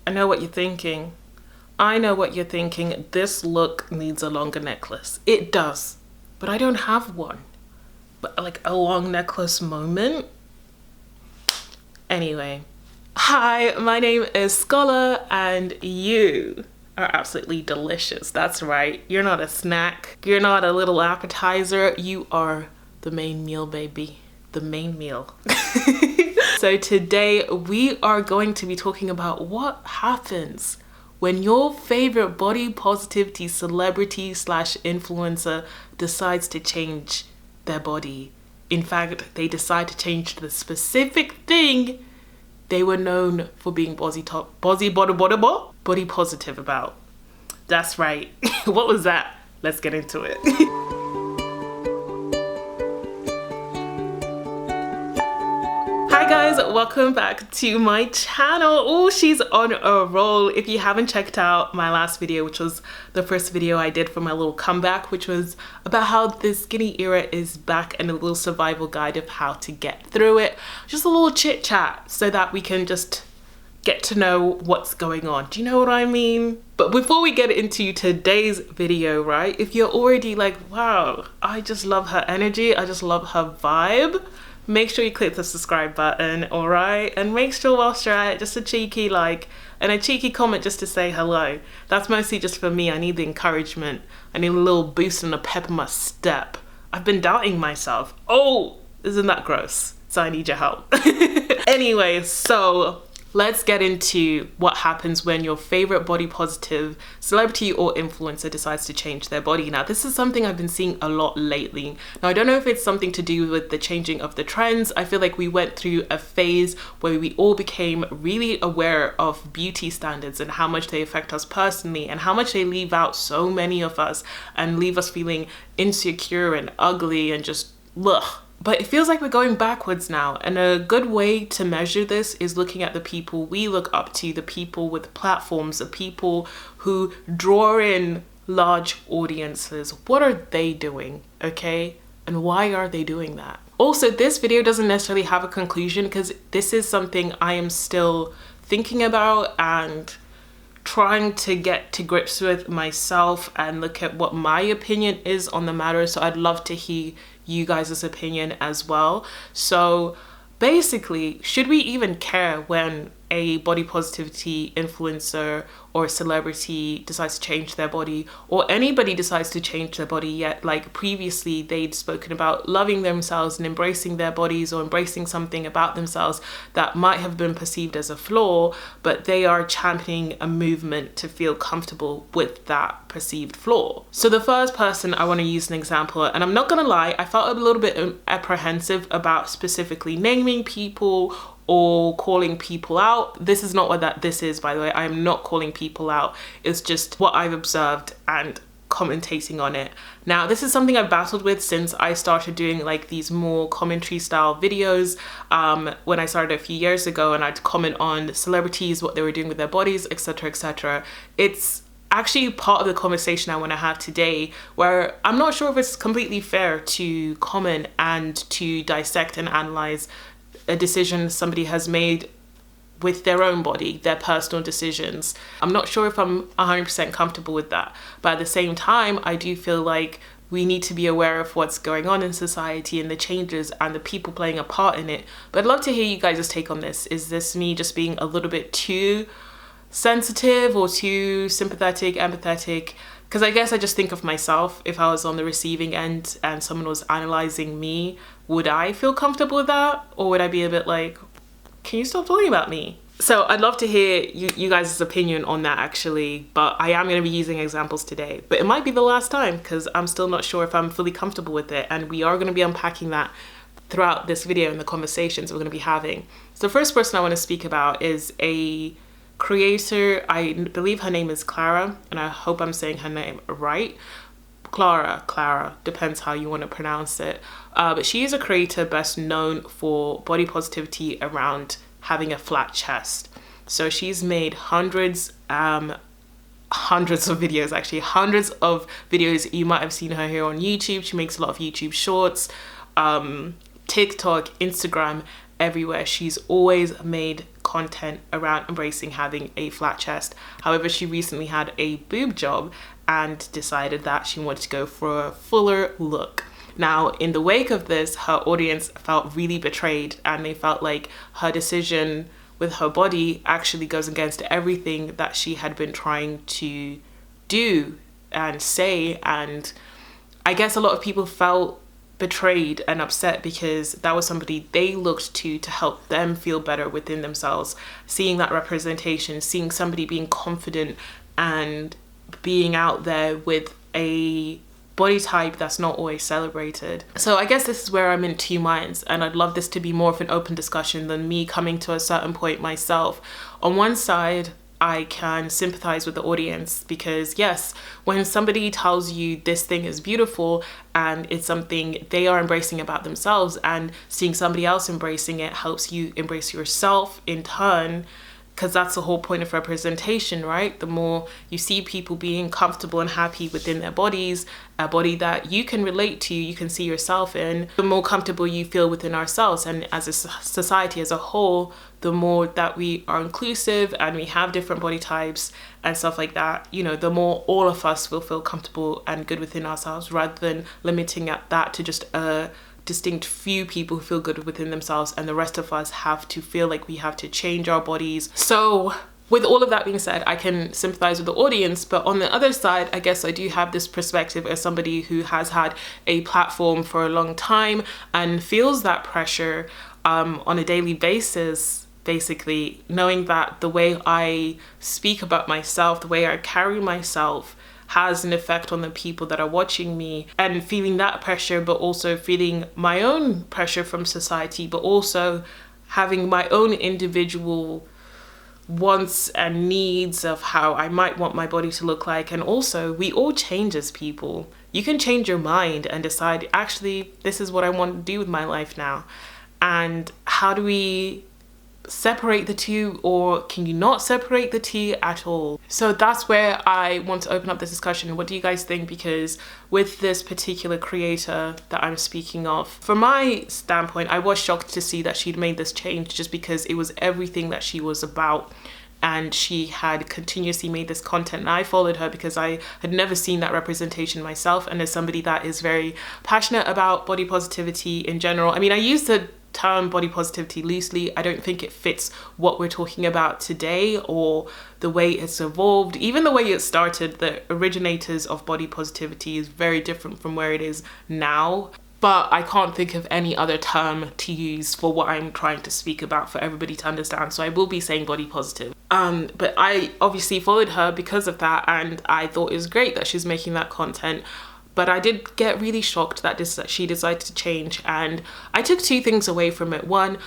I know what you're thinking. I know what you're thinking. This look needs a longer necklace. It does, but I don't have one. But like a long necklace moment. Anyway, hi, my name is Scola and you are absolutely delicious. That's right. You're not a snack. You're not a little appetizer. You are the main meal, baby. The main meal. So today we are going to be talking about what happens when your favorite body positivity celebrity / influencer decides to change their body. In fact, they decide to change the specific thing they were known for being body positive about. That's right. What was that? Let's get into it. Hi guys, welcome back to my channel. Oh, she's on a roll. If you haven't checked out my last video, which was the first video I did for my little comeback, which was about how the skinny era is back and a little survival guide of how to get through it. Just a little chit chat so that we can just get to know what's going on. Do you know what I mean? But before we get into today's video, right, if you're already like, wow, I just love her energy, I just love her vibe, make sure you click the subscribe button, all right? And make sure whilst you're at it, just a cheeky like and a cheeky comment just to say hello. That's mostly just for me. I need the encouragement. I need a little boost and a pep in my step. I've been doubting myself. Oh, isn't that gross? So I need your help. Anyway, so let's get into what happens when your favorite body positive celebrity or influencer decides to change their body. Now, this is something I've been seeing a lot lately. Now, I don't know if it's something to do with the changing of the trends. I feel like we went through a phase where we all became really aware of beauty standards and how much they affect us personally and how much they leave out so many of us and leave us feeling insecure and ugly and just ugh. But it feels like we're going backwards now, and a good way to measure this is looking at the people we look up to, the people with platforms, the people who draw in large audiences. What are they doing, okay? And why are they doing that? Also, this video doesn't necessarily have a conclusion because this is something I am still thinking about and trying to get to grips with myself and look at what my opinion is on the matter. So I'd love to hear you guys' opinion as well. So basically, should we even care when a body positivity influencer or celebrity decides to change their body, or anybody decides to change their body? Yet like previously they'd spoken about loving themselves and embracing their bodies or embracing something about themselves that might have been perceived as a flaw, but they are championing a movement to feel comfortable with that perceived flaw. So the first person I want to use an example, and I'm not gonna lie, I felt a little bit apprehensive about specifically naming people or calling people out. This is not what this is, by the way. I am not calling people out. It's just what I've observed and commentating on it. Now, this is something I've battled with since I started doing like these more commentary style videos when I started a few years ago, and I'd comment on celebrities, what they were doing with their bodies, etc., etc. It's actually part of the conversation I want to have today, where I'm not sure if it's completely fair to comment and to dissect and analyze a decision somebody has made with their own body, their personal decisions. I'm not sure if I'm 100% comfortable with that. But at the same time, I do feel like we need to be aware of what's going on in society and the changes and the people playing a part in it. But I'd love to hear you guys' take on this. Is this me just being a little bit too sensitive or too sympathetic, empathetic? Because I guess I just think of myself. If I was on the receiving end and someone was analyzing me, would I feel comfortable with that? Or would I be a bit like, can you stop talking about me? So I'd love to hear you guys' opinion on that actually, but I am going to be using examples today. But it might be the last time because I'm still not sure if I'm fully comfortable with it. And we are going to be unpacking that throughout this video and the conversations we're going to be having. So the first person I want to speak about is a creator. I believe her name is Claraara, and I hope I'm saying her name right. Claraara, depends how you want to pronounce it. But she is a creator best known for body positivity around having a flat chest. So she's made hundreds of videos, actually hundreds of videos. You might have seen her here on YouTube. She makes a lot of YouTube shorts, TikTok, Instagram, everywhere. She's always made content around embracing having a flat chest. However, she recently had a boob job and decided that she wanted to go for a fuller look. Now, in the wake of this, her audience felt really betrayed, and they felt like her decision with her body actually goes against everything that she had been trying to do and say. And I guess a lot of people felt betrayed and upset because that was somebody they looked to help them feel better within themselves. Seeing that representation, seeing somebody being confident and being out there with a body type that's not always celebrated. So I guess this is where I'm in two minds, and I'd love this to be more of an open discussion than me coming to a certain point myself. On one side, I can sympathize with the audience because yes, when somebody tells you this thing is beautiful and it's something they are embracing about themselves, and seeing somebody else embracing it helps you embrace yourself in turn, because that's the whole point of representation, right? The more you see people being comfortable and happy within their bodies, a body that you can relate to, you can see yourself in, the more comfortable you feel within ourselves. And as a society as a whole, the more that we are inclusive and we have different body types and stuff like that, you know, the more all of us will feel comfortable and good within ourselves, rather than limiting that to just a distinct few people who feel good within themselves and the rest of us have to feel like we have to change our bodies. So with all of that being said, I can sympathize with the audience, but on the other side, I guess I do have this perspective as somebody who has had a platform for a long time and feels that pressure on a daily basis, basically knowing that the way I speak about myself, the way I carry myself, has an effect on the people that are watching me, and feeling that pressure, but also feeling my own pressure from society, but also having my own individual wants and needs of how I might want my body to look like. And also, we all change as people. You can change your mind and decide, actually, this is what I want to do with my life now. And how do we separate the two, or can you not separate the two at all? So that's where I want to open up this discussion. What do you guys think? Because with this particular creator that I'm speaking of, from my standpoint, I was shocked to see that she'd made this change, just because it was everything that she was about, and she had continuously made this content. And I followed her because I had never seen that representation myself, and as somebody that is very passionate about body positivity in general, I mean, I use the term body positivity loosely. I don't think it fits what we're talking about today or the way it's evolved. Even the way it started, the originators of body positivity is very different from where it is now. But I can't think of any other term to use for what I'm trying to speak about for everybody to understand. So I will be saying body positive. But I obviously followed her because of that, and I thought it was great that she's making that content. But I did get really shocked that she decided to change, and I took two things away from it. One,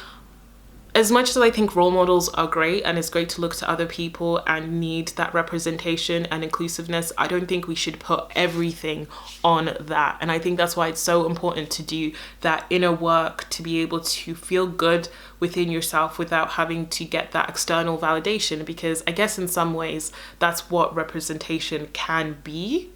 as much as I think role models are great and it's great to look to other people and need that representation and inclusiveness, I don't think we should put everything on that. And I think that's why it's so important to do that inner work, to be able to feel good within yourself without having to get that external validation, because I guess in some ways that's what representation can be.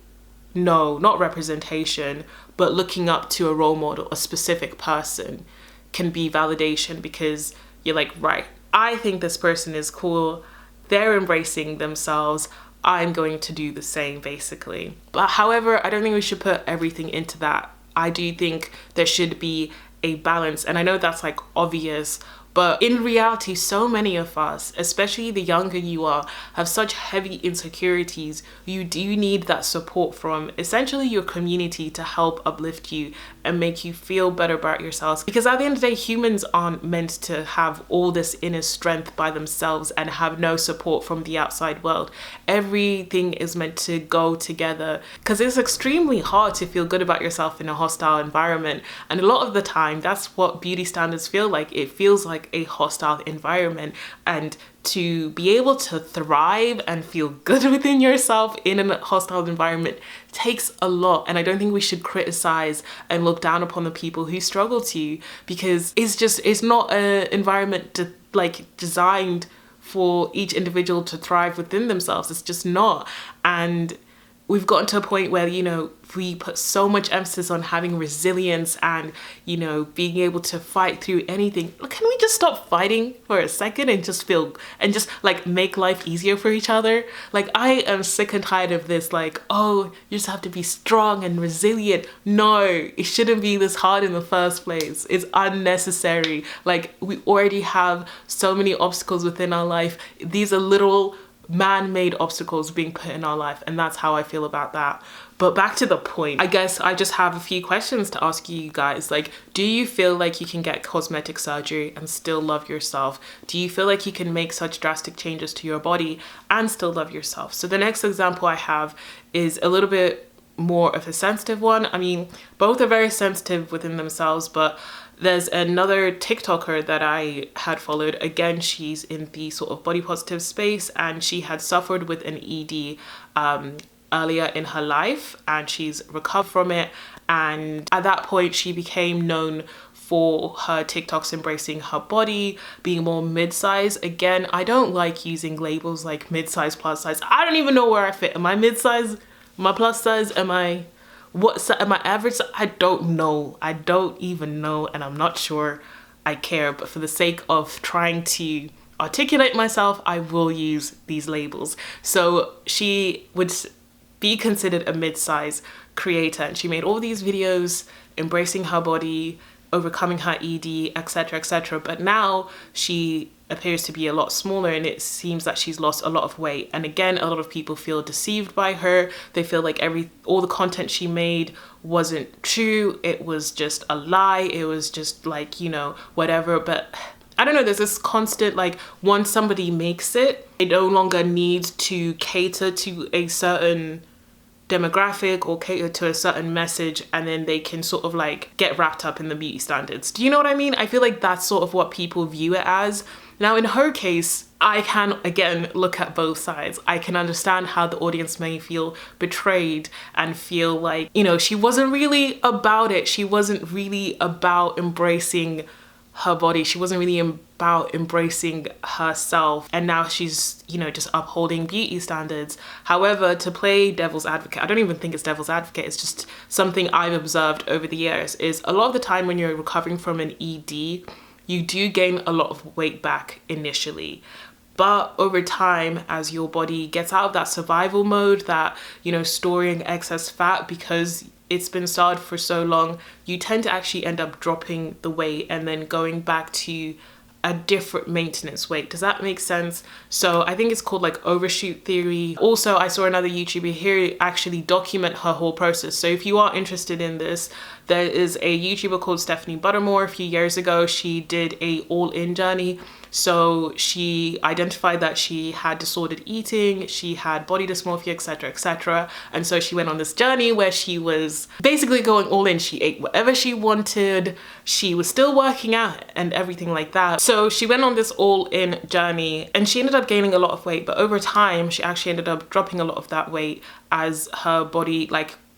No, not representation, but looking up to a role model, a specific person, can be validation, because you're like, right, I think this person is cool, they're embracing themselves, I'm going to do the same, basically. But however, I don't think we should put everything into that. I do think there should be a balance, and I know that's like obvious, but in reality, so many of us, especially the younger you are, have such heavy insecurities. You do need that support from essentially your community to help uplift you and make you feel better about yourselves. Because at the end of the day, humans aren't meant to have all this inner strength by themselves and have no support from the outside world. Everything is meant to go together, because it's extremely hard to feel good about yourself in a hostile environment. And a lot of the time, that's what beauty standards feel like. It feels like a hostile environment, and to be able to thrive and feel good within yourself in a hostile environment takes a lot. And I don't think we should criticize and look down upon the people who struggle to, because it's not an environment designed for each individual to thrive within themselves. It's just not. And we've gotten to a point where, you know, we put so much emphasis on having resilience and, you know, being able to fight through anything. Can we just stop fighting for a second and just like make life easier for each other? Like, I am sick and tired of this, like, oh, you just have to be strong and resilient. No, it shouldn't be this hard in the first place. It's unnecessary. Like, we already have so many obstacles within our life. These are literal man-made obstacles being put in our life, and that's how I feel about that. But back to the point, I guess I just have a few questions to ask you guys. Like, do you feel like you can get cosmetic surgery and still love yourself? Do you feel like you can make such drastic changes to your body and still love yourself? So the next example I have is a little bit more of a sensitive one. I mean, both are very sensitive within themselves, but there's another TikToker that I had followed. Again, she's in the sort of body positive space, and she had suffered with an ED earlier in her life, and she's recovered from it. And at that point, she became known for her TikToks embracing her body, being more mid-size. Again, I don't like using labels like mid-size, plus size. I don't even know where I fit. Am I mid-size? Am I plus size? Am I average? I don't know. I don't even know, and I'm not sure I care. But for the sake of trying to articulate myself, I will use these labels. So she would be considered a mid-size creator, and she made all these videos embracing her body, overcoming her ED, etc., etc. But now she appears to be a lot smaller, and it seems that she's lost a lot of weight. And again, a lot of people feel deceived by her. They feel like all the content she made wasn't true. It was just a lie. It was just like, you know, whatever. But I don't know, there's this constant, like, once somebody makes it, it no longer needs to cater to a certain demographic or cater to a certain message, and then they can sort of like get wrapped up in the beauty standards. Do you know what I mean? I feel like that's sort of what people view it as. Now, in her case, I can, again, look at both sides. I can understand how the audience may feel betrayed and feel like, you know, she wasn't really about it. She wasn't really about embracing her body. She wasn't really about embracing herself. And now she's, you know, just upholding beauty standards. However, to play devil's advocate, I don't even think it's devil's advocate, it's just something I've observed over the years, is a lot of the time when you're recovering from an ED, you do gain a lot of weight back initially. But over time, as your body gets out of that survival mode, that, you know, storing excess fat because it's been starved for so long, you tend to actually end up dropping the weight and then going back to a different maintenance weight. Does that make sense? So I think it's called like overshoot theory. Also, I saw another YouTuber here actually document her whole process. So if you are interested in this, there is a YouTuber called Stephanie Buttermore. A few years ago, she did a all-in journey. So she identified that she had disordered eating, she had body dysmorphia, etc., etc. And so she went on this journey where she was basically going all in. She ate whatever she wanted. She was still working out and everything like that. So she went on this all-in journey, and she ended up gaining a lot of weight. But over time, she actually ended up dropping a lot of that weight as her body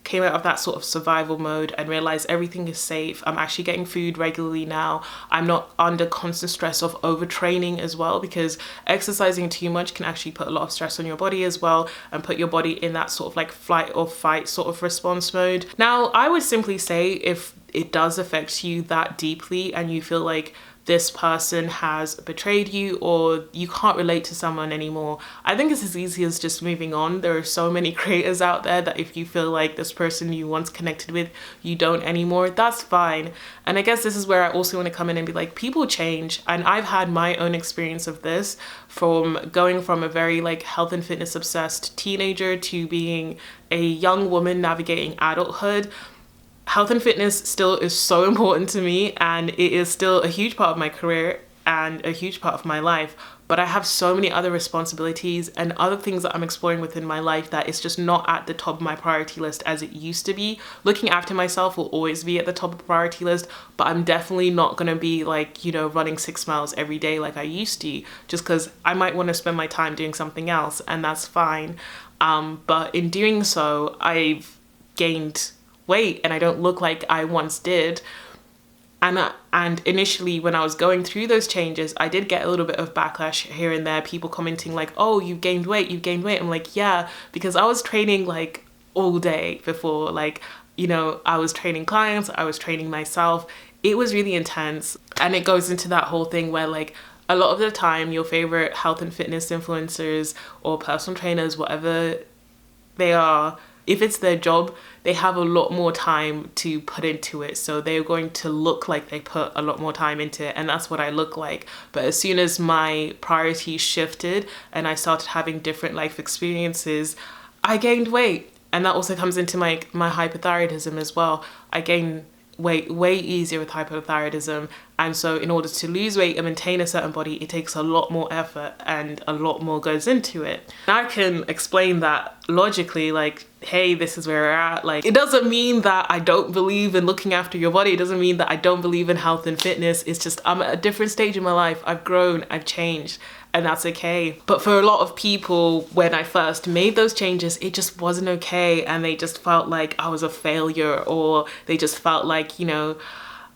came out of that sort of survival mode and realized everything is safe. I'm actually getting food regularly now. I'm not under constant stress of overtraining as well, because exercising too much can actually put a lot of stress on your body as well and put your body in that sort of like flight or fight sort of response mode. Now, I would simply say if it does affect you that deeply and you feel like this person has betrayed you or you can't relate to someone anymore, I think it's as easy as just moving on. There are so many creators out there that if you feel like this person you once connected with, you don't anymore, that's fine. And I guess this is where I also want to come in and be like, people change. And I've had my own experience of this, from going from a very like health and fitness obsessed teenager to being a young woman navigating adulthood. Health and fitness still is so important to me, and it is still a huge part of my career and a huge part of my life. But I have so many other responsibilities and other things that I'm exploring within my life that it's just not at the top of my priority list as it used to be. Looking after myself will always be at the top of the priority list, but I'm definitely not going to be like, you know, running 6 miles every day like I used to, just because I might want to spend my time doing something else, and that's fine. But in doing so, I've gained weight and I don't look like I once did. And initially when I was going through those changes, I did get a little bit of backlash here and there, people commenting like, oh, you've gained weight. I'm like, yeah, because I was training like all day before. Like, you know, I was training clients, I was training myself. It was really intense. And it goes into that whole thing where like a lot of the time your favorite health and fitness influencers or personal trainers, whatever they are, if it's their job, they have a lot more time to put into it. So they're going to look like they put a lot more time into it. And that's what I look like. But as soon as my priorities shifted and I started having different life experiences, I gained weight. And that also comes into my hypothyroidism as well. I gain weight way easier with hypothyroidism, and so in order to lose weight and maintain a certain body, it takes a lot more effort and a lot more goes into it. I can explain that logically, like, hey, this is where we're at. Like, it doesn't mean that I don't believe in looking after your body. It doesn't mean that I don't believe in health and fitness. It's just I'm at a different stage in my life. I've grown, I've changed, and that's okay. But for a lot of people, when I first made those changes, it just wasn't okay, and they just felt like I was a failure, or they just felt like, you know,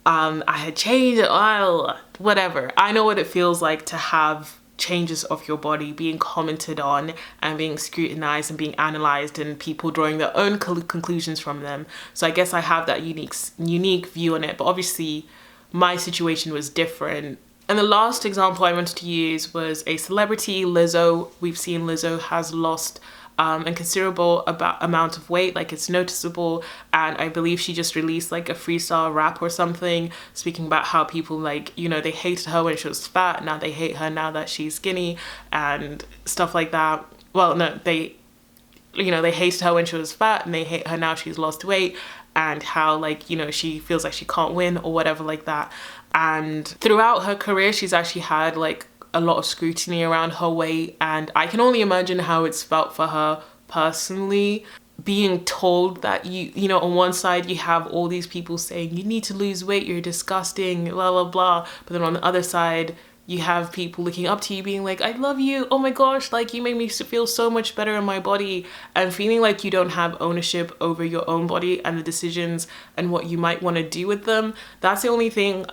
I had changed, whatever. I know what it feels like to have changes of your body being commented on and being scrutinized and being analyzed, and people drawing their own conclusions from them. So I guess I have that unique view on it, but obviously my situation was different. And the last example I wanted to use was a celebrity, Lizzo. We've seen Lizzo has lost a considerable amount of weight, like it's noticeable, and I believe she just released like a freestyle rap or something speaking about how people, like, you know, they hated her when she was fat, now they hate her now that she's skinny and stuff like that. Well, no, they hated her when she was fat and they hate her now she's lost weight, and how, like, you know, she feels like she can't win or whatever like that. And throughout her career, she's actually had like a lot of scrutiny around her weight, and I can only imagine how it's felt for her personally, being told that you know, on one side you have all these people saying you need to lose weight, you're disgusting, blah blah blah, but then on the other side you have people looking up to you being like, I love you, oh my gosh, like you make me feel so much better in my body, and feeling like you don't have ownership over your own body and the decisions and what you might want to do with them. That's the only thing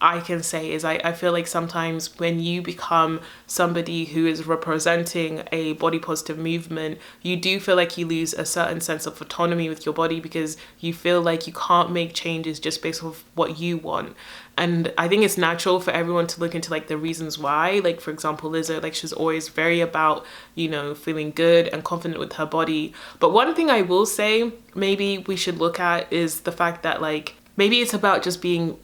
I can say is I feel like sometimes when you become somebody who is representing a body positive movement, you do feel like you lose a certain sense of autonomy with your body, because you feel like you can't make changes just based off what you want. And I think it's natural for everyone to look into like the reasons why. Like, for example, Lizzo, like, she's always very about, you know, feeling good and confident with her body. But one thing I will say maybe we should look at is the fact that, like, maybe it's about just being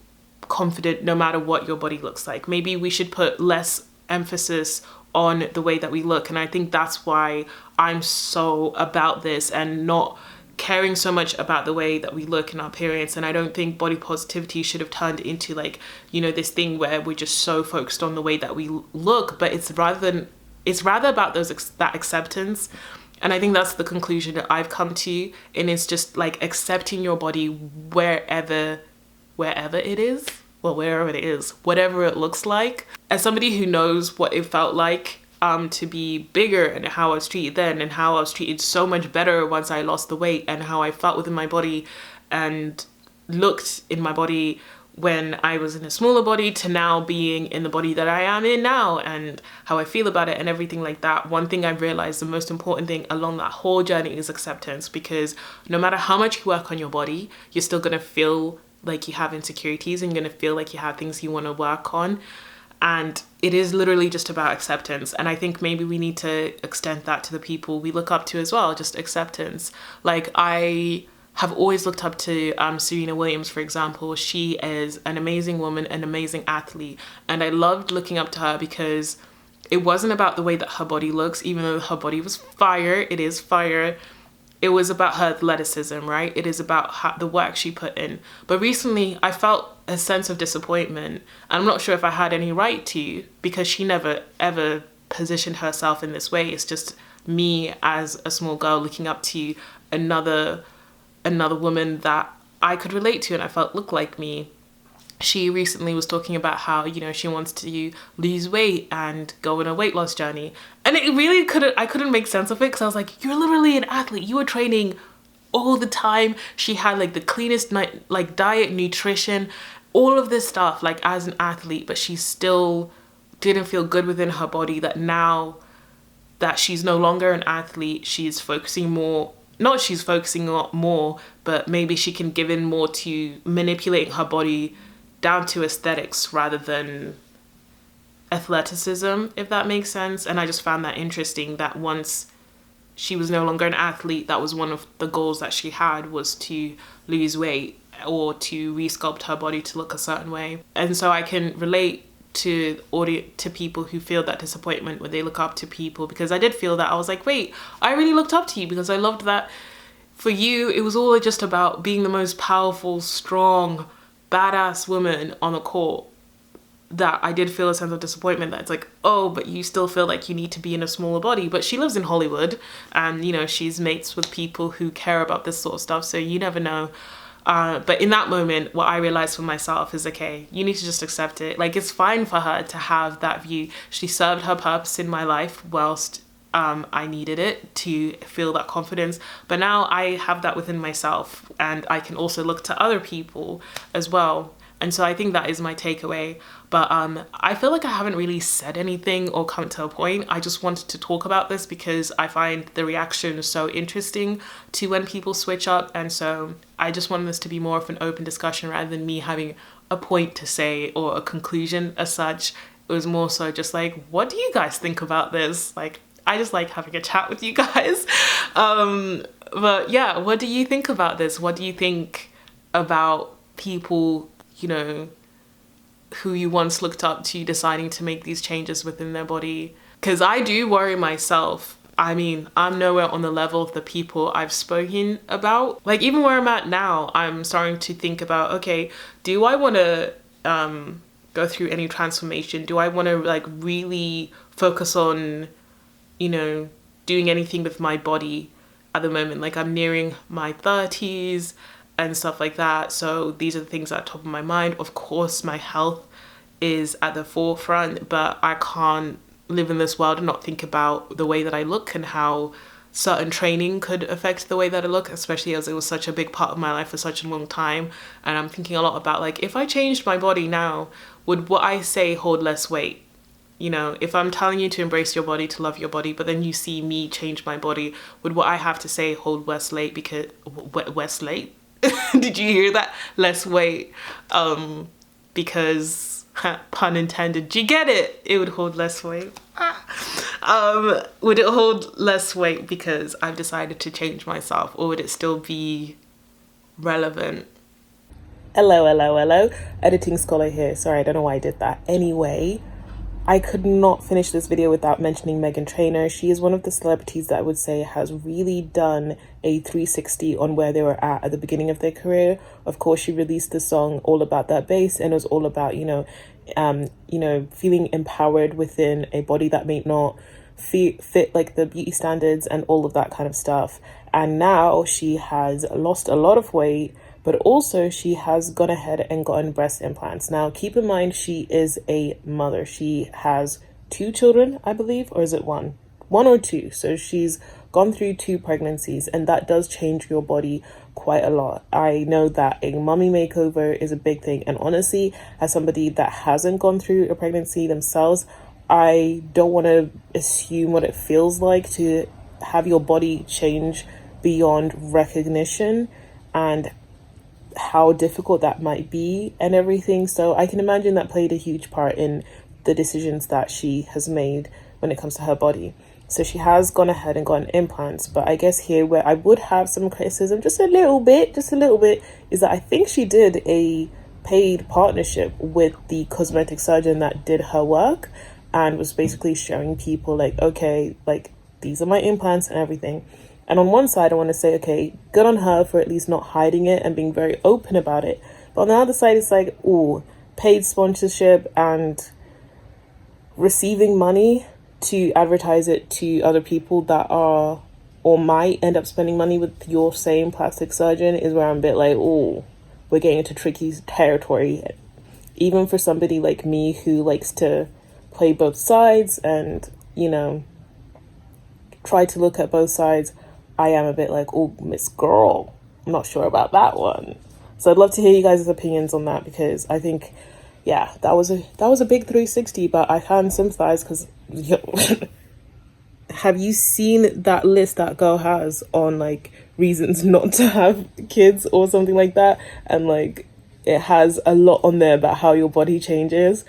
confident no matter what your body looks like. Maybe we should put less emphasis on the way that we look. And I think that's why I'm so about this and not caring so much about the way that we look in our appearance. And I don't think body positivity should have turned into, like, you know, this thing where we're just so focused on the way that we look, but it's rather about that acceptance. And I think that's the conclusion that I've come to, and it's just like accepting your body wherever it is, well, wherever it is, whatever it looks like. As somebody who knows what it felt like to be bigger, and how I was treated then, and how I was treated so much better once I lost the weight, and how I felt within my body and looked in my body when I was in a smaller body, to now being in the body that I am in now, and how I feel about it and everything like that. One thing I've realized, the most important thing along that whole journey is acceptance, because no matter how much you work on your body, you're still gonna feel like you have insecurities, and you're gonna feel like you have things you want to work on. And it is literally just about acceptance. And I think maybe we need to extend that to the people we look up to as well, just acceptance. Like, I have always looked up to Serena Williams, for example. She is an amazing woman, an amazing athlete, and I loved looking up to her because it wasn't about the way that her body looks, even though her body was fire. It is fire. It was about her athleticism, right? It is about the work she put in. But recently, I felt a sense of disappointment. I'm not sure if I had any right to, because she never, ever positioned herself in this way. It's just me as a small girl looking up to another woman that I could relate to and I felt looked like me. She recently was talking about how, you know, she wants to lose weight and go on a weight loss journey. And it really I couldn't make sense of it, because I was like, you're literally an athlete. You were training all the time. She had like the cleanest like diet, nutrition, all of this stuff, like, as an athlete, but she still didn't feel good within her body. That now that she's no longer an athlete, she's focusing more not she's focusing a lot more, but maybe she can give in more to manipulating her body down to aesthetics rather than athleticism, if that makes sense. And I just found that interesting, that once she was no longer an athlete, that was one of the goals that she had, was to lose weight or to resculpt her body to look a certain way. And so I can relate to people who feel that disappointment when they look up to people, because I did feel that. I was like, wait, I really looked up to you because I loved that for you it was all just about being the most powerful, strong, badass woman on the court, that I did feel a sense of disappointment that it's like, oh, but you still feel like you need to be in a smaller body. But she lives in Hollywood and, you know, she's mates with people who care about this sort of stuff, so you never know. But in that moment, what I realized for myself is, okay, you need to just accept it. Like, it's fine for her to have that view. She served her purpose in my life whilst I needed it to feel that confidence. But now I have that within myself, and I can also look to other people as well. And so I think that is my takeaway. But I feel like I haven't really said anything or come to a point. I just wanted to talk about this because I find the reaction so interesting to when people switch up. And so I just wanted this to be more of an open discussion rather than me having a point to say or a conclusion as such. It was more so just like, what do you guys think about this? Like, I just like having a chat with you guys. But yeah, what do you think about this? What do you think about people, you know, who you once looked up to deciding to make these changes within their body? Because I do worry myself. I mean, I'm nowhere on the level of the people I've spoken about. Like, even where I'm at now, I'm starting to think about, okay, do I want to go through any transformation? Do I want to like really focus on, you know, doing anything with my body at the moment? Like, I'm nearing my 30s and stuff like that. So these are the things at the top of my mind. Of course, my health is at the forefront, but I can't live in this world and not think about the way that I look and how certain training could affect the way that I look, especially as it was such a big part of my life for such a long time. And I'm thinking a lot about, like, if I changed my body now, would what I say hold less weight? You know, if I'm telling you to embrace your body, to love your body, but then you see me change my body, would what I have to say hold less weight? Because Westlake? Did you hear that? Less weight. Because pun intended. Do you get it? It would hold less weight. Would it hold less weight because I've decided to change myself, or would it still be relevant? Hello. Editing Scholar here. Sorry, I don't know why I did that. Anyway, I could not finish this video without mentioning Meghan Trainor. She is one of the celebrities that I would say has really done a 360 on where they were at the beginning of their career. Of course, she released the song All About That Bass, and it was all about, feeling empowered within a body that may not fit like the beauty standards and all of that kind of stuff. And now she has lost a lot of weight, but also she has gone ahead and gotten breast implants. Now, keep in mind, she is a mother. She has 2 children, I believe, or is it 1? 1 or 2. So she's gone through 2 pregnancies, and that does change your body quite a lot. I know that a mommy makeover is a big thing. And honestly, as somebody that hasn't gone through a pregnancy themselves, I don't want to assume what it feels like to have your body change beyond recognition and how difficult that might be and everything. So I can imagine that played a huge part in the decisions that she has made when it comes to her body. So she has gone ahead and gotten implants. But I guess here where I would have some criticism, just a little bit, is that I think she did a paid partnership with the cosmetic surgeon that did her work and was basically showing people like, okay, like, these are my implants and everything. And on one side, I want to say, okay, good on her for at least not hiding it and being very open about it. But on the other side, it's like, ooh, paid sponsorship and receiving money to advertise it to other people that are or might end up spending money with your same plastic surgeon is where I'm a bit like, ooh, we're getting into tricky territory. Even for somebody like me who likes to play both sides and, try to look at both sides, I am a bit like, oh, Miss Girl, I'm not sure about that one. So I'd love to hear you guys' opinions on that, because I think, yeah, that was a big 360, but I can sympathize because have you seen that list that girl has on like reasons not to have kids or something like that? And like it has a lot on there about how your body changes.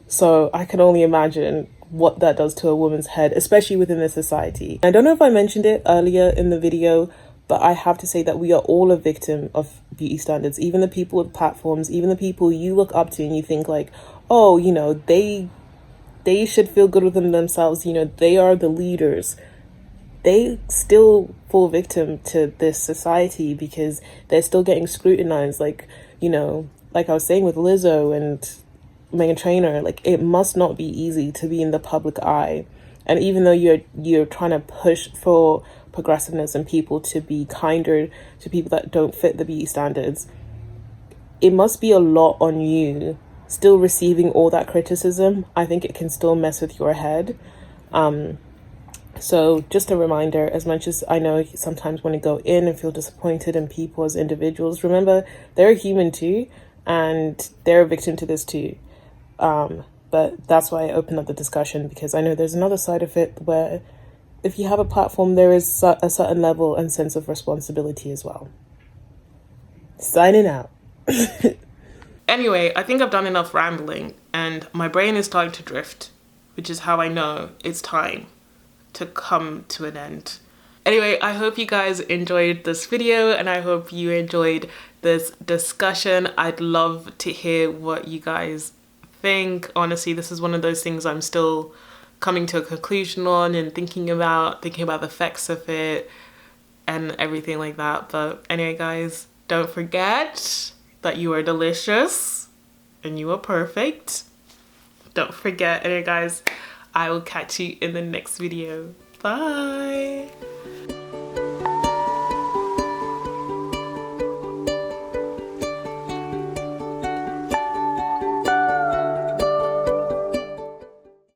So I can only imagine what that does to a woman's head, especially within this society. I don't know if I mentioned it earlier in the video, but I have to say that we are all a victim of beauty standards. Even the people with platforms, even the people you look up to and you think like, oh, you know, they should feel good within themselves, you know, they are the leaders. They still fall victim to this society because they're still getting scrutinized. Like, you know, like I was saying with Lizzo and Megan Trainor, like it must not be easy to be in the public eye. And even though you're trying to push for progressiveness and people to be kinder to people that don't fit the beauty standards, it must be a lot on you still receiving all that criticism. I think it can still mess with your head. So just a reminder, as much as I know you sometimes want to go in and feel disappointed in people as individuals, remember they're human too, and they're a victim to this too. But that's why I opened up the discussion, because I know there's another side of it where if you have a platform, there is a certain level and sense of responsibility as well. Signing out. Anyway, I think I've done enough rambling and my brain is starting to drift, which is how I know it's time to come to an end. Anyway, I hope you guys enjoyed this video and I hope you enjoyed this discussion. I'd love to hear what you guys think. Honestly, this is one of those things I'm still coming to a conclusion on and thinking about the effects of it and everything like that. But anyway, guys, don't forget that you are delicious and you are perfect. Don't forget. Anyway, guys, I will catch you in the next video. Bye.